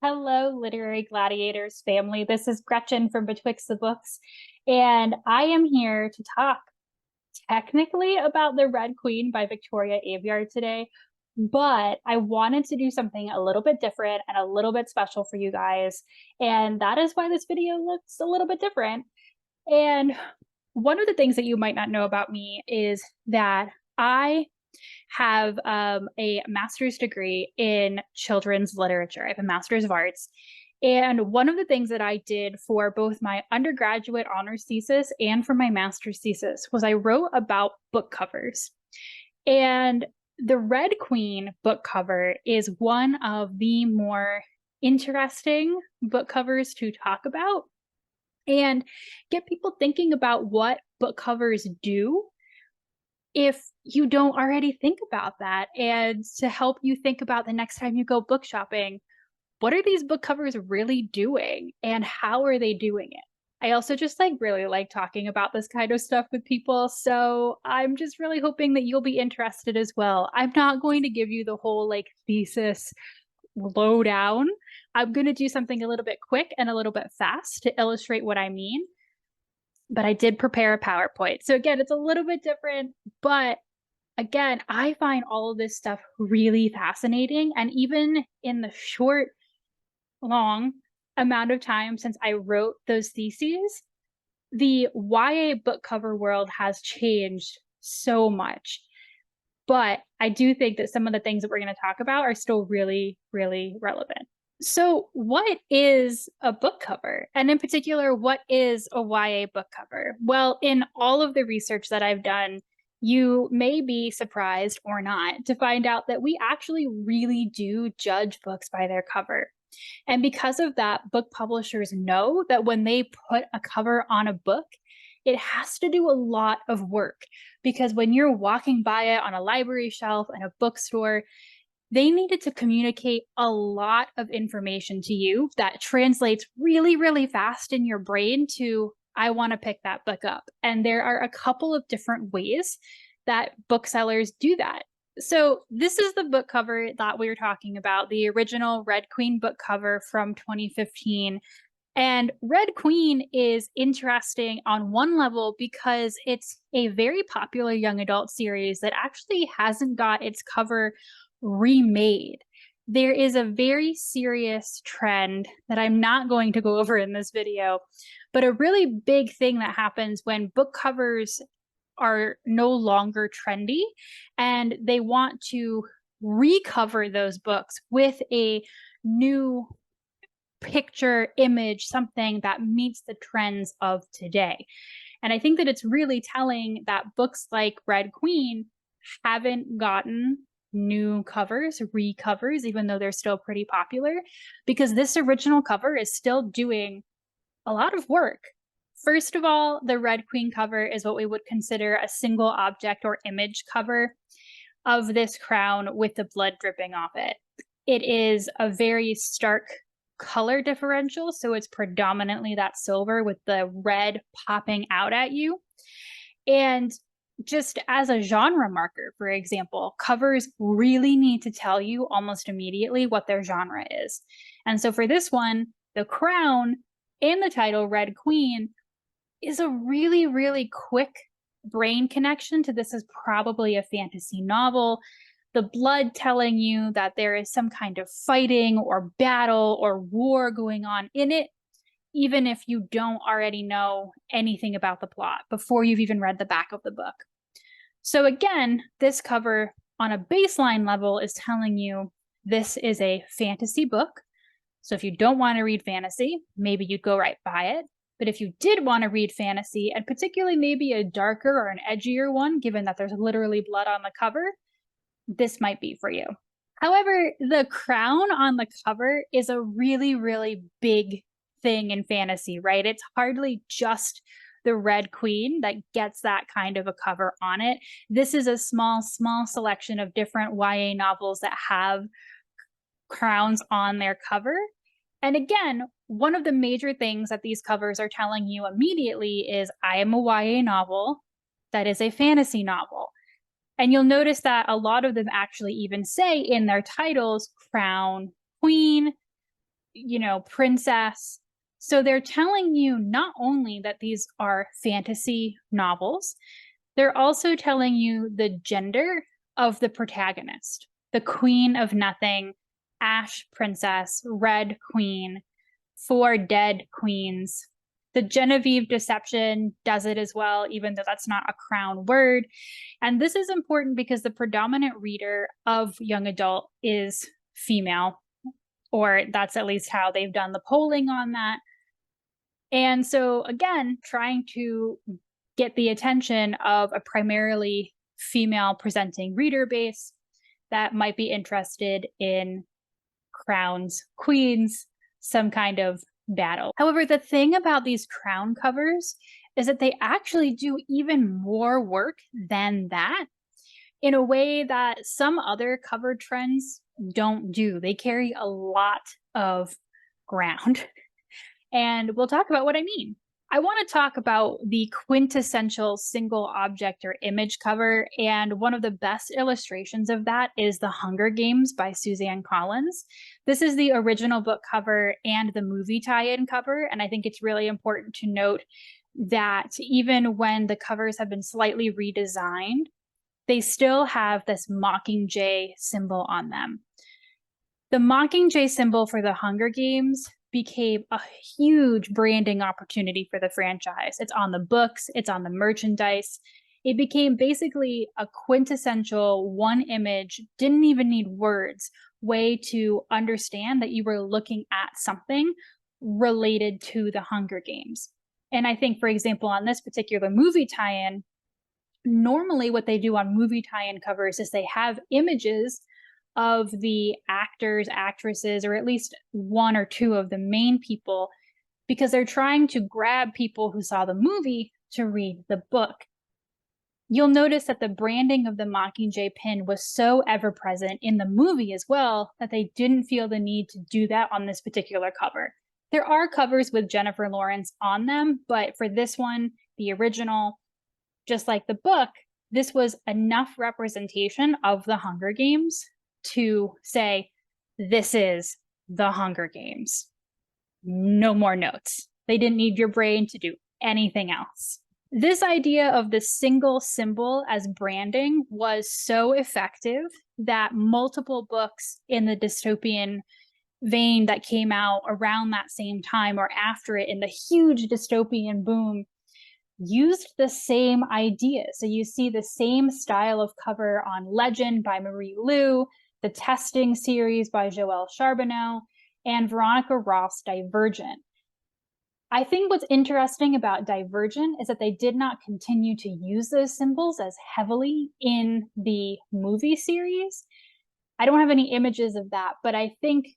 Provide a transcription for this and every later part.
Hello, Literary Gladiators family. This is Gretchen from Betwixt the Books, and I am here to talk technically about The Red Queen by Victoria Aveyard today, but I wanted to do something a little bit different and a little bit special for you guys, and that is why this video looks a little bit different. And one of the things that you might not know about me is that I have a master's degree in children's literature. I have a master's of arts. And one of the things that I did for both my undergraduate honors thesis and for my master's thesis was I wrote about book covers. And the Red Queen book cover is one of the more interesting book covers to talk about and get people thinking about what book covers do if you don't already think about that, and to help you think about the next time you go book shopping, what are these book covers really doing and how are they doing it? I also just really like talking about this kind of stuff with people, so I'm just really hoping that you'll be interested as well. I'm not going to give you the whole thesis lowdown. I'm going to do something a little bit quick and a little bit fast to illustrate what I mean, but I did prepare a PowerPoint. So again, it's a little bit different, but again, I find all of this stuff really fascinating. And even in the short, long amount of time since I wrote those theses, the YA book cover world has changed so much. But I do think that some of the things that we're going to talk about are still really, really relevant. So, what is a book cover? And in particular, what is a YA book cover? Well, in all of the research that I've done, you may be surprised or not to find out that we actually really do judge books by their cover. And because of that, book publishers know that when they put a cover on a book, it has to do a lot of work, because when you're walking by it on a library shelf in a bookstore, they needed to communicate a lot of information to you that translates really, really fast in your brain to, I want to pick that book up. And there are a couple of different ways that booksellers do that. So this is the book cover that we were talking about, the original Red Queen book cover from 2015. And Red Queen is interesting on one level because it's a very popular young adult series that actually hasn't got its cover remade. There is a very serious trend that I'm not going to go over in this video, but a really big thing that happens when book covers are no longer trendy and they want to recover those books with a new picture, image, something that meets the trends of today. And I think that it's really telling that books like Red Queen haven't gotten new covers, recovers, even though they're still pretty popular, because this original cover is still doing a lot of work. First of all, the Red Queen cover is what we would consider a single object or image cover of this crown with the blood dripping off it. It is a very stark color differential, so it's predominantly that silver with the red popping out at you. And just as a genre marker, for example, covers really need to tell you almost immediately what their genre is. And so for this one, the crown and the title Red Queen is a really, really quick brain connection to this is probably a fantasy novel. The blood telling you that there is some kind of fighting or battle or war going on in it, even if you don't already know anything about the plot before you've even read the back of the book. So again, this cover on a baseline level is telling you this is a fantasy book. So if you don't want to read fantasy, maybe you'd go right by it. But if you did want to read fantasy, and particularly maybe a darker or an edgier one, given that there's literally blood on the cover, this might be for you. However, the crown on the cover is a really, really big thing in fantasy, right? It's hardly just the Red Queen that gets that kind of a cover on it. This is a small selection of different YA novels that have crowns on their cover. And again, one of the major things that these covers are telling you immediately is, I am a YA novel that is a fantasy novel. And you'll notice that a lot of them actually even say in their titles, Crown, Queen, princess. So they're telling you not only that these are fantasy novels, they're also telling you the gender of the protagonist, the queen of nothing, ash princess, red queen, four dead queens. The Genevieve deception does it as well, even though that's not a crown word. And this is important because the predominant reader of young adult is female, or that's at least how they've done the polling on that. And so, again, trying to get the attention of a primarily female presenting reader base that might be interested in crowns, queens, some kind of battle. However, the thing about these crown covers is that they actually do even more work than that in a way that some other cover trends don't do. They carry a lot of ground. And we'll talk about what I mean. I want to talk about the quintessential single object or image cover, and one of the best illustrations of that is The Hunger Games by Suzanne Collins. This is the original book cover and the movie tie-in cover, and I think it's really important to note that even when the covers have been slightly redesigned, they still have this Mockingjay symbol on them. The Mockingjay symbol for The Hunger Games became a huge branding opportunity for the franchise. It's on the books, it's on the merchandise. It became basically a quintessential one image, didn't even need words, way to understand that you were looking at something related to the Hunger Games. And I think, for example, on this particular movie tie-in, normally what they do on movie tie-in covers is they have images of the actors, actresses, or at least one or two of the main people, because they're trying to grab people who saw the movie to read the book. You'll notice that the branding of the Mockingjay pin was so ever present in the movie as well that they didn't feel the need to do that on this particular cover. There are covers with Jennifer Lawrence on them, but for this one, the original, just like the book, this was enough representation of the Hunger Games to say, this is the Hunger Games. No more notes. They didn't need your brain to do anything else. This idea of the single symbol as branding was so effective that multiple books in the dystopian vein that came out around that same time or after it in the huge dystopian boom used the same idea. So you see the same style of cover on Legend by Marie Lu, the Testing series by Joelle Charbonneau, and Veronica Roth's Divergent. I think what's interesting about Divergent is that they did not continue to use those symbols as heavily in the movie series. I don't have any images of that, but I think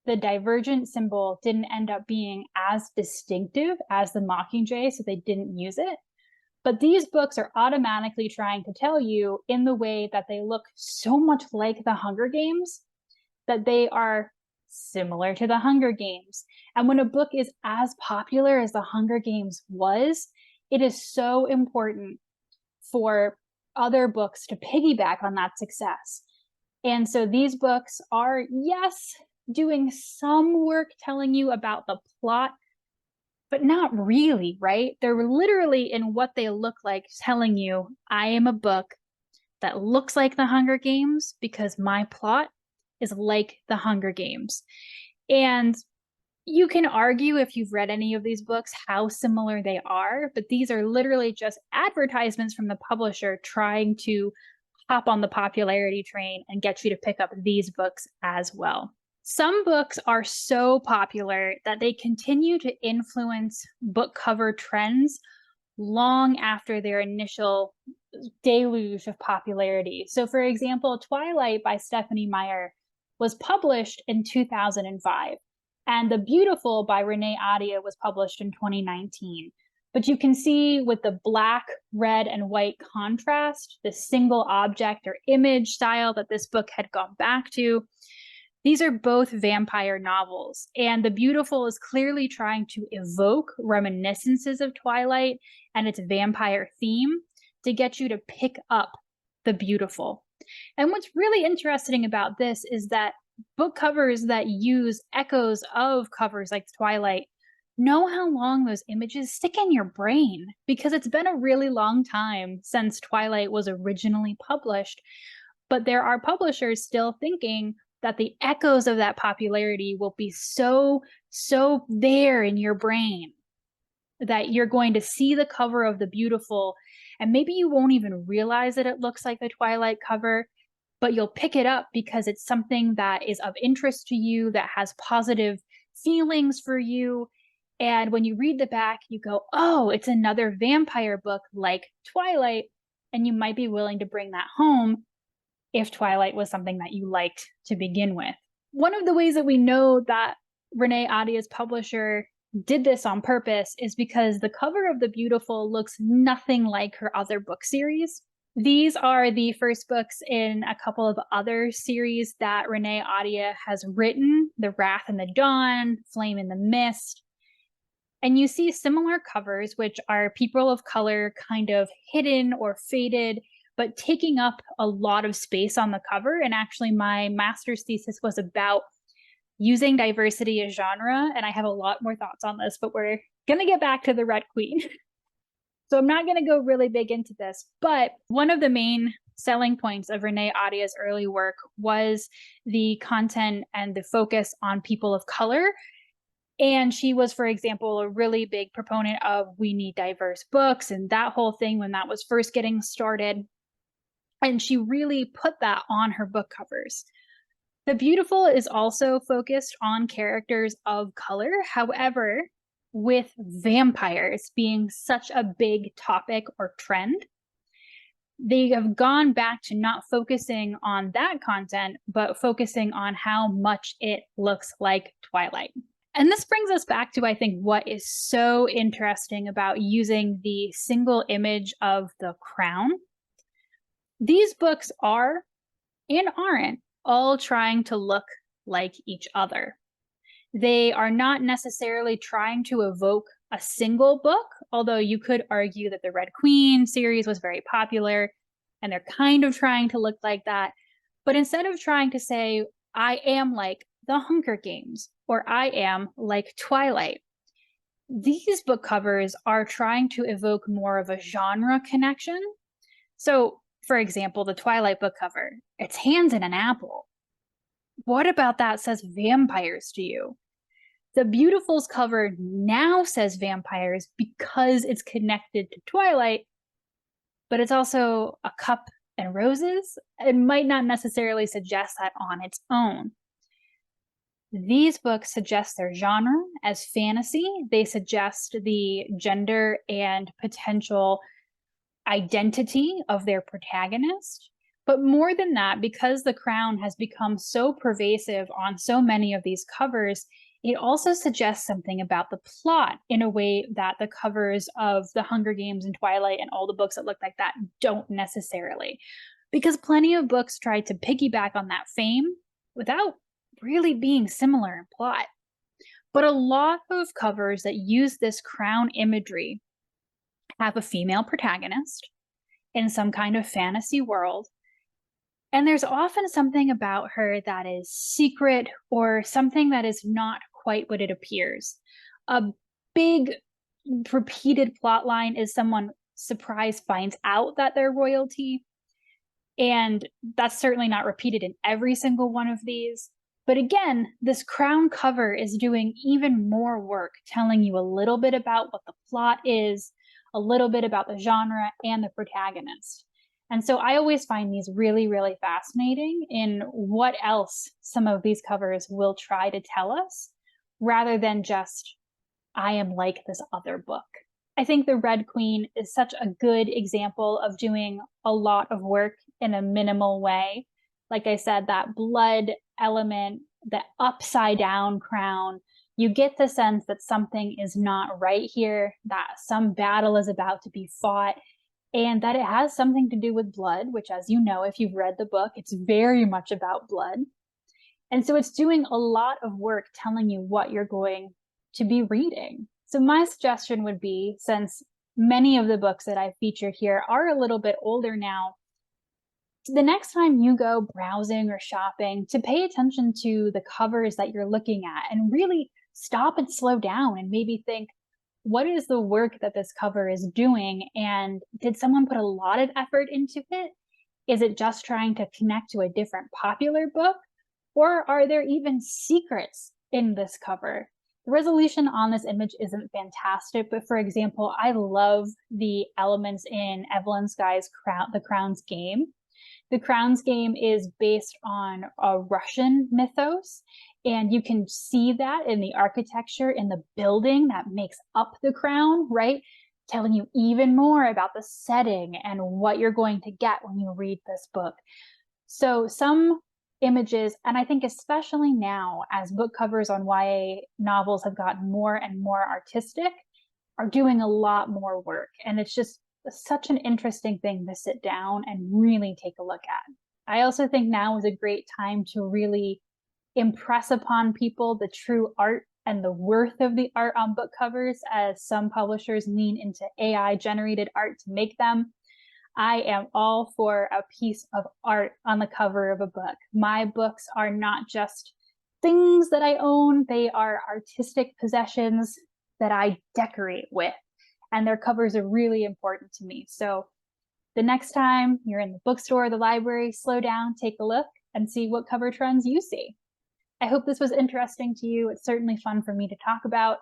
the Divergent symbol didn't end up being as distinctive as the Mockingjay, so they didn't use it. But these books are automatically trying to tell you, in the way that they look so much like the Hunger Games, that they are similar to the Hunger Games. And when a book is as popular as the Hunger Games was, it is so important for other books to piggyback on that success. And so these books are, yes, doing some work telling you about the plot, but not really, right? They're literally, in what they look like, telling you, I am a book that looks like the Hunger Games because my plot is like the Hunger Games. And you can argue, if you've read any of these books, how similar they are, but these are literally just advertisements from the publisher trying to hop on the popularity train and get you to pick up these books as well. Some books are so popular that they continue to influence book cover trends long after their initial deluge of popularity. So, for example, Twilight by Stephenie Meyer was published in 2005, and The Beautiful by Renee Ahdieh was published in 2019. But you can see with the black, red, and white contrast, the single object or image style that this book had gone back to. These are both vampire novels, and The Beautiful is clearly trying to evoke reminiscences of Twilight and its vampire theme to get you to pick up The Beautiful. And what's really interesting about this is that book covers that use echoes of covers like Twilight know how long those images stick in your brain, because it's been a really long time since Twilight was originally published. But there are publishers still thinking that the echoes of that popularity will be so there in your brain that you're going to see the cover of The Beautiful, and maybe you won't even realize that it looks like the Twilight cover, but you'll pick it up because it's something that is of interest to you, that has positive feelings for you. And when you read the back, you go, oh, it's another vampire book like Twilight. And you might be willing to bring that home if Twilight was something that you liked to begin with. One of the ways that we know that Renee Ahdieh's publisher did this on purpose is because the cover of The Beautiful looks nothing like her other book series. These are the first books in a couple of other series that Renee Ahdieh has written: The Wrath and the Dawn, Flame in the Mist. And you see similar covers, which are people of color kind of hidden or faded, but taking up a lot of space on the cover. And actually, my master's thesis was about using diversity as genre, and I have a lot more thoughts on this, but we're going to get back to the Red Queen. So I'm not going to go really big into this, but one of the main selling points of Renee Ahdieh's early work was the content and the focus on people of color. And she was, for example, a really big proponent of we need diverse books and that whole thing when that was first getting started. And she really put that on her book covers. The Beautiful is also focused on characters of color. However, with vampires being such a big topic or trend, they have gone back to not focusing on that content, but focusing on how much it looks like Twilight. And this brings us back to, I think, what is so interesting about using the single image of the crown. These books are and aren't all trying to look like each other. They are not necessarily trying to evoke a single book, although you could argue that the Red Queen series was very popular and they're kind of trying to look like that. But instead of trying to say, I am like The Hunger Games, or I am like Twilight, these book covers are trying to evoke more of a genre connection. So, for example, the Twilight book cover, it's hands in an apple. What about that says vampires to you? The Beautiful's cover now says vampires because it's connected to Twilight, but it's also a cup and roses. It might not necessarily suggest that on its own. These books suggest their genre as fantasy. They suggest the gender and potential identity of their protagonist. But more than that, because the crown has become so pervasive on so many of these covers, it also suggests something about the plot in a way that the covers of The Hunger Games and Twilight and all the books that look like that don't necessarily. Because plenty of books try to piggyback on that fame without really being similar in plot. But a lot of covers that use this crown imagery have a female protagonist in some kind of fantasy world. And there's often something about her that is secret or something that is not quite what it appears. A big repeated plot line is someone surprise finds out that they're royalty. And that's certainly not repeated in every single one of these. But again, this crown cover is doing even more work, telling you a little bit about what the plot is, a little bit about the genre and the protagonist. And so I always find these really, really fascinating in what else some of these covers will try to tell us, rather than just, I am like this other book. I think The Red Queen is such a good example of doing a lot of work in a minimal way. Like I said, that blood element, the upside down crown, you get the sense that something is not right here, that some battle is about to be fought, and that it has something to do with blood, which, as you know, if you've read the book, it's very much about blood. And so it's doing a lot of work telling you what you're going to be reading. So my suggestion would be, since many of the books that I feature here are a little bit older now, the next time you go browsing or shopping, to pay attention to the covers that you're looking at and really stop and slow down and maybe think, what is the work that this cover is doing? And did someone put a lot of effort into it? Is it just trying to connect to a different popular book? Or are there even secrets in this cover? The resolution on this image isn't fantastic, but for example, I love the elements in Evelyn Skye's The Crown's Game. The Crown's Game is based on a Russian mythos, and you can see that in the architecture in the building that makes up the crown, right? Telling you even more about the setting and what you're going to get when you read this book. So some images, and I think especially now as book covers on YA novels have gotten more and more artistic, are doing a lot more work. And it's just such an interesting thing to sit down and really take a look at. I also think now is a great time to really impress upon people the true art and the worth of the art on book covers, as some publishers lean into AI generated art to make them. I am all for a piece of art on the cover of a book. My books are not just things that I own, they are artistic possessions that I decorate with. And their covers are really important to me. So the next time you're in the bookstore or the library, slow down, take a look, and see what cover trends you see. I hope this was interesting to you. It's certainly fun for me to talk about.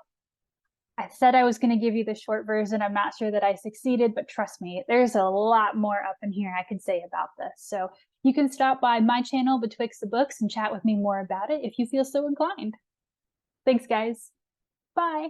I said I was going to give you the short version. I'm not sure that I succeeded, but trust me, there's a lot more up in here I could say about this. So you can stop by my channel, Betwixt the Books, and chat with me more about it if you feel so inclined. Thanks, guys. Bye.